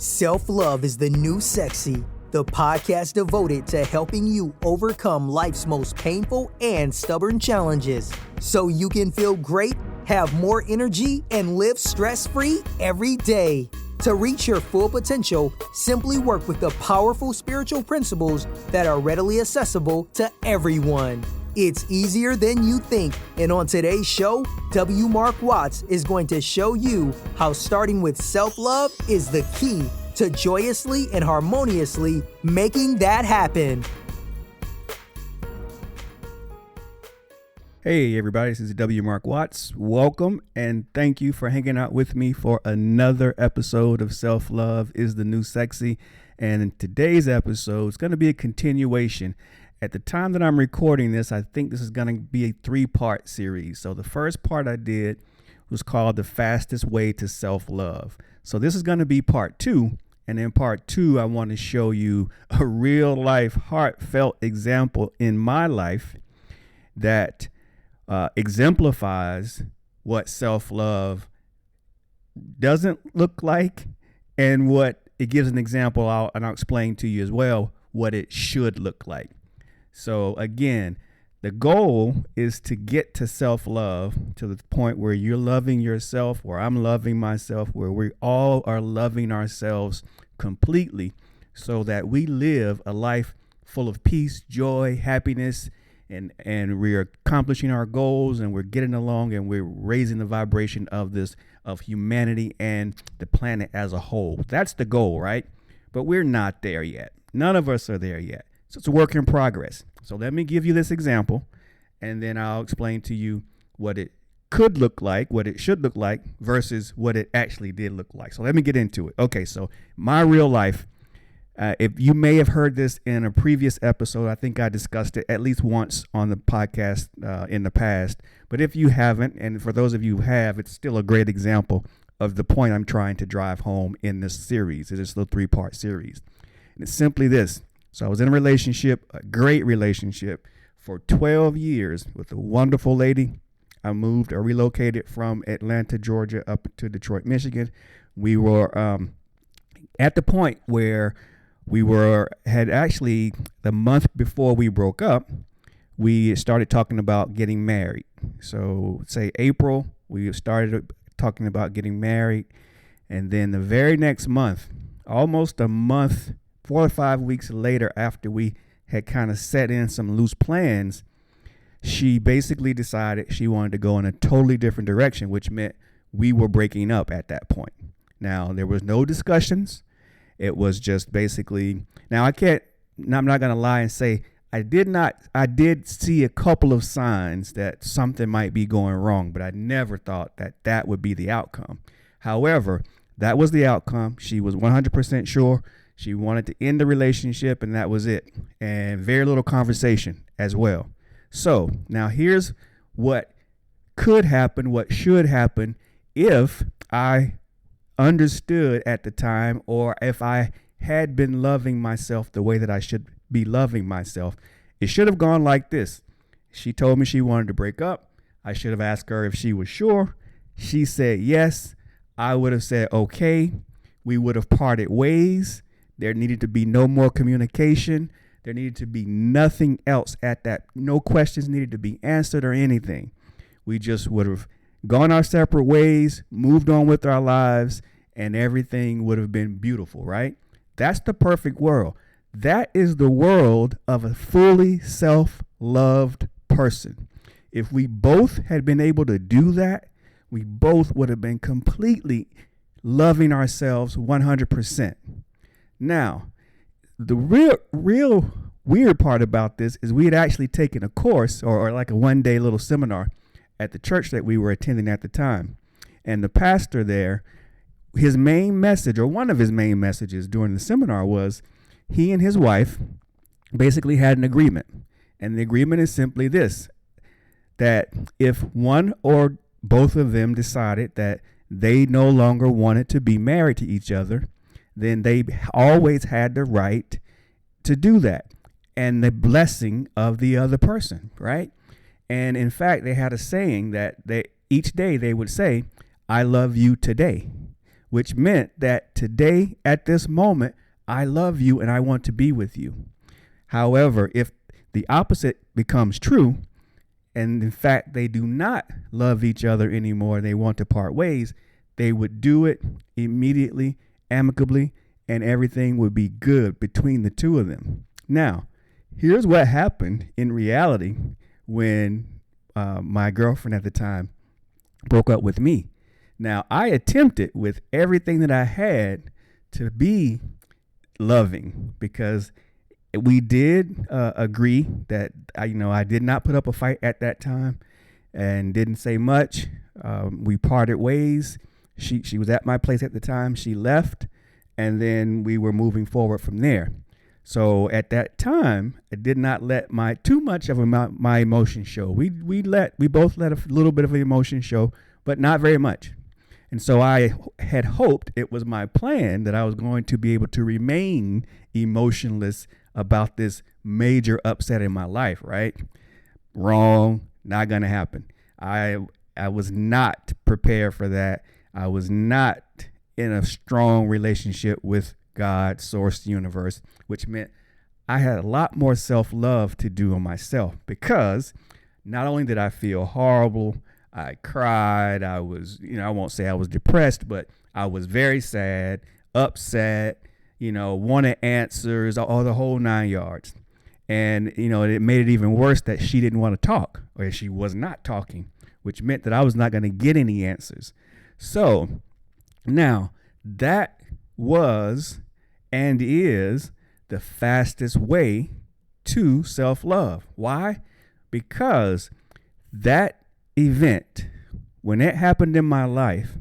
Self-Love is the New Sexy, the podcast devoted to helping you overcome life's most painful and stubborn challenges so you can feel great, have more energy, and live stress-free every day. To reach your full potential, simply work with the powerful spiritual principles that are readily accessible to everyone. It's easier than you think, and on today's show, W. Mark Watts is going to show you how starting with self-love is the key to joyously and harmoniously making that happen. Hey everybody, this is W. Mark Watts. Welcome and thank you for hanging out with me for another episode of Self-Love is the New Sexy. And in today's episode, it's going to be a continuation. At the time that I'm recording this, I think this is going to be a 3-part series. So the first part I did was called The Fastest Way to Self-Love. So this is going to be part 2. And in part 2, I want to show you a real life, heartfelt example in my life that exemplifies what self-love doesn't look like and what it gives an example out, and I'll explain to you as well what it should look like. So again, the goal is to get to self-love to the point where you're loving yourself, where I'm loving myself, where we all are loving ourselves completely so that we live a life full of peace, joy, happiness, and we're accomplishing our goals and we're getting along and we're raising the vibration of humanity and the planet as a whole. That's the goal, right? But we're not there yet. None of us are there yet. So it's a work in progress. So let me give you this example, and then I'll explain to you what it could look like, what it should look like versus what it actually did look like. So let me get into it. Okay, so my real life, if you may have heard this in a previous episode, I think I discussed it at least once on the podcast in the past. But if you haven't, and for those of you who have, it's still a great example of the point I'm trying to drive home in this series. It is a 3-part series. And it's simply this. So I was in a relationship, a great relationship, for 12 years with a wonderful lady. I relocated from Atlanta, Georgia, up to Detroit, Michigan. We were at the point where had actually, the month before we broke up, we started talking about getting married. So say April, we started talking about getting married. And then the very next month, almost a month, 4 or 5 weeks later, after we had kind of set in some loose plans, she basically decided she wanted to go in a totally different direction, which meant we were breaking up at that point. Now, there was no discussions. It was just basically, I'm not going to lie and say I did see a couple of signs that something might be going wrong, but I never thought that would be the outcome. However, that was the outcome. She was 100% sure. She wanted to end the relationship, and that was it. And very little conversation as well. So now here's what could happen, what should happen if I understood at the time, or if I had been loving myself the way that I should be loving myself. It should have gone like this. She told me she wanted to break up. I should have asked her if she was sure. She said yes. I would have said okay. We would have parted ways. There needed to be no more communication. There needed to be nothing else at that. No questions needed to be answered or anything. We just would have gone our separate ways, moved on with our lives, and everything would have been beautiful, right? That's the perfect world. That is the world of a fully self-loved person. If we both had been able to do that, we both would have been completely loving ourselves 100%. Now, the real weird part about this is we had actually taken a course or like a one-day little seminar at the church that we were attending at the time. And the pastor there, his main message, or one of his main messages during the seminar, was he and his wife basically had an agreement. And the agreement is simply this, that if one or both of them decided that they no longer wanted to be married to each other, then they always had the right to do that and the blessing of the other person, right? And in fact, they had a saying that each day they would say, I love you today, which meant that today, at this moment, I love you and I want to be with you. However, if the opposite becomes true, and in fact, they do not love each other anymore, they want to part ways, they would do it immediately, amicably, and everything would be good between the two of them. Now, here's what happened in reality when my girlfriend at the time broke up with me. Now, I attempted with everything that I had to be loving, because we did agree that I did not put up a fight at that time and didn't say much. We parted ways. She was at my place at the time. She left, and then we were moving forward from there. So at that time, I did not let too much of my emotion show. We both let a little bit of an emotion show, but not very much. And so I had hoped, it was my plan, that I was going to be able to remain emotionless about this major upset in my life, right? Wrong, not going to happen. I was not prepared for that. I was not in a strong relationship with God, source, universe, which meant I had a lot more self-love to do on myself, because not only did I feel horrible, I cried, I was, I won't say I was depressed, but I was very sad, upset, wanted answers, all the whole 9 yards. And, it made it even worse that she didn't want to talk, or she was not talking, which meant that I was not going to get any answers. So now that was and is the fastest way to self-love. Why? Because that event, when it happened in my life,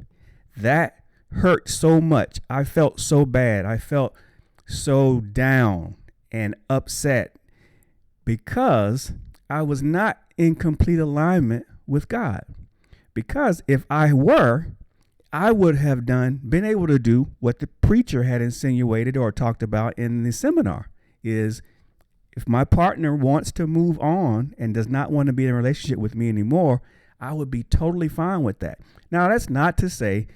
that hurt so much. I felt so bad. I felt so down and upset because I was not in complete alignment with God. Because if I were, I would have been able to do what the preacher had insinuated or talked about in the seminar, is if my partner wants to move on and does not want to be in a relationship with me anymore, I would be totally fine with that. Now, that's not to say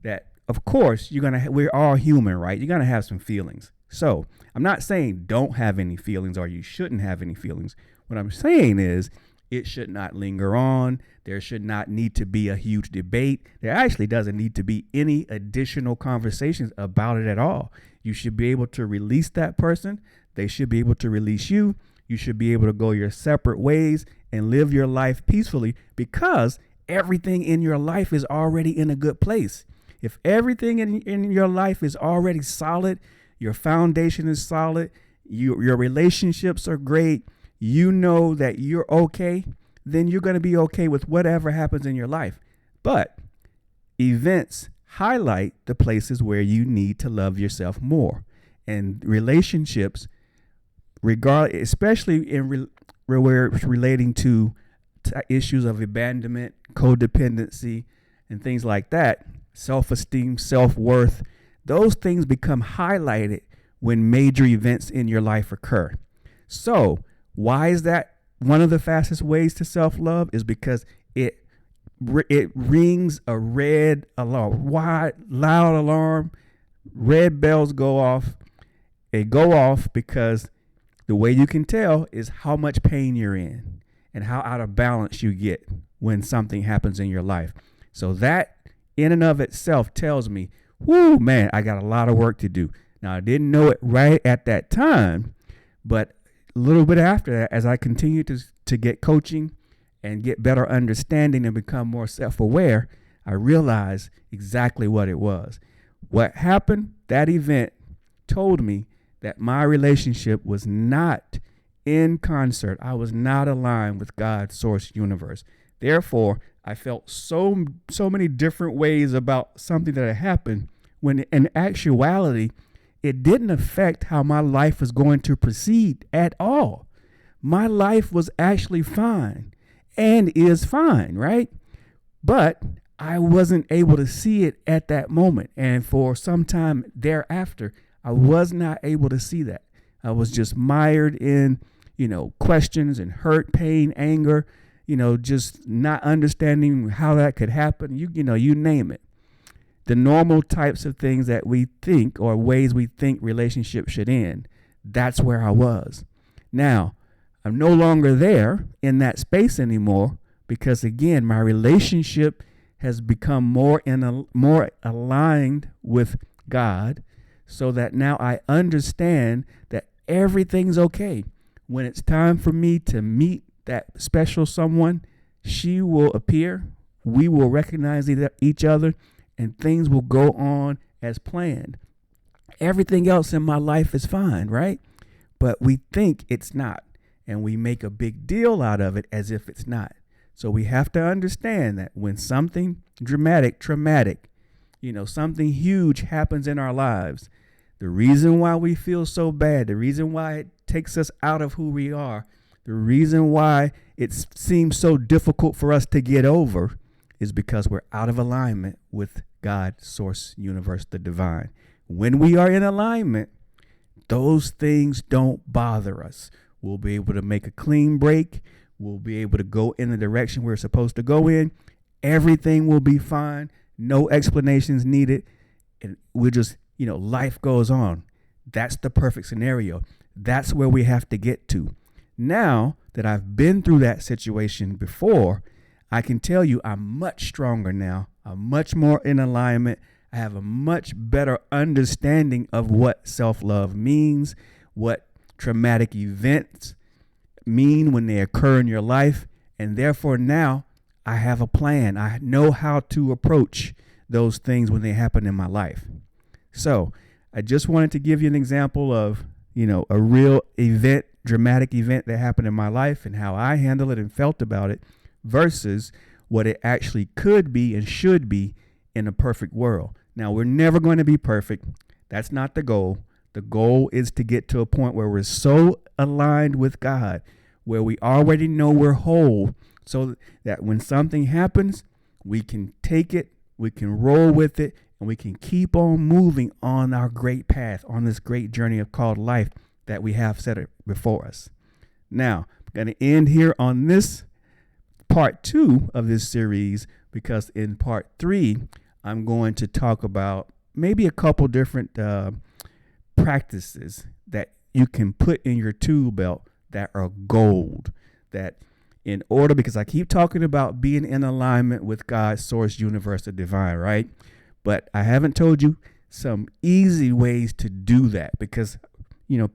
that, of course, we're all human, right? You're going to have some feelings. So I'm not saying don't have any feelings or you shouldn't have any feelings. What I'm saying is it should not linger on. There should not need to be a huge debate. There actually doesn't need to be any additional conversations about it at all. You should be able to release that person. They should be able to release you. You should be able to go your separate ways and live your life peacefully, because everything in your life is already in a good place. If everything in your life is already solid, your foundation is solid, your relationships are great, you know that you're okay, then you're going to be okay with whatever happens in your life. But events highlight the places where you need to love yourself more. And relationships, especially where it's relating to issues of abandonment, codependency, and things like that, self-esteem, self-worth, those things become highlighted when major events in your life occur. So why is that one of the fastest ways to self-love? Is because it rings a red alarm, loud alarm, red bells go off. They go off because the way you can tell is how much pain you're in and how out of balance you get when something happens in your life. So that in and of itself tells me, whoo, man, I got a lot of work to do. Now, I didn't know it right at that time, but a little bit after that, as I continued to get coaching and get better understanding and become more self-aware, I realized exactly what it was. What happened, that event told me that my relationship was not in concert. I was not aligned with God's source universe. Therefore, I felt so many different ways about something that had happened, when in actuality, it didn't affect how my life was going to proceed at all. My life was actually fine and is fine, right? But I wasn't able to see it at that moment. And for some time thereafter, I was not able to see that. I was just mired in, questions and hurt, pain, anger, just not understanding how that could happen. You name it. the normal types of things that we think or ways we think relationships should end. That's where I was. Now, I'm no longer there in that space anymore because, again, my relationship has become more aligned with God, so that now I understand that everything's okay. When it's time for me to meet that special someone, she will appear, we will recognize each other, and things will go on as planned. Everything else in my life is fine, right? But we think it's not, and we make a big deal out of it as if it's not. So we have to understand that when something traumatic, something huge happens in our lives, the reason why we feel so bad, the reason why it takes us out of who we are, the reason why it seems so difficult for us to get over is because we're out of alignment with God, Source, Universe, the Divine. When we are in alignment, those things don't bother us. We'll be able to make a clean break. We'll be able to go in the direction we're supposed to go in. Everything will be fine. No explanations needed. And we'll just, life goes on. That's the perfect scenario. That's where we have to get to. Now that I've been through that situation before, I can tell you I'm much stronger now. I'm much more in alignment. I have a much better understanding of what self-love means, what traumatic events mean when they occur in your life. And therefore now I have a plan. I know how to approach those things when they happen in my life. So I just wanted to give you an example of, a real event, dramatic event that happened in my life and how I handled it and felt about it versus what it actually could be and should be in a perfect world. Now, we're never going to be perfect. That's not the goal. The goal is to get to a point where we're so aligned with God, where we already know we're whole, so that when something happens, we can take it, we can roll with it, and we can keep on moving on our great path, on this great journey called life that we have set before us. Now, I'm going to end here on this part 2 of this series, because in part 3, I'm going to talk about maybe a couple different practices that you can put in your tool belt that are gold, that in order, because I keep talking about being in alignment with God's Source, Universe, the Divine, right? But I haven't told you some easy ways to do that, because,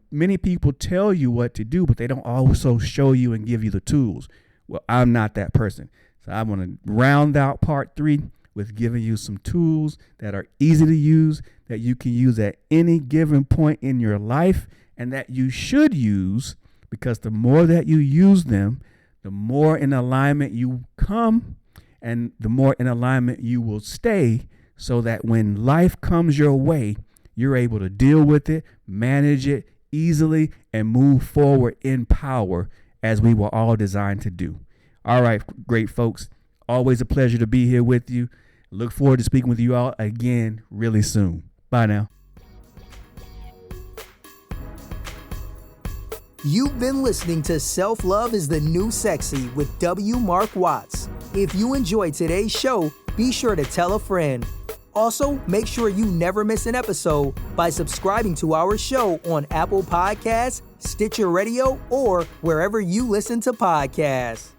many people tell you what to do, but they don't also show you and give you the tools. Well, I'm not that person. So I want to round out part 3 with giving you some tools that are easy to use, that you can use at any given point in your life, and that you should use, because the more that you use them, the more in alignment you come, and the more in alignment you will stay, so that when life comes your way, you're able to deal with it, manage it easily, and move forward in power as we were all designed to do. All right, great folks. Always a pleasure to be here with you. Look forward to speaking with you all again really soon. Bye now. You've been listening to Self-Love is the New Sexy with W. Mark Watts. If you enjoyed today's show, be sure to tell a friend. Also, make sure you never miss an episode by subscribing to our show on Apple Podcasts, Stitcher Radio, or wherever you listen to podcasts.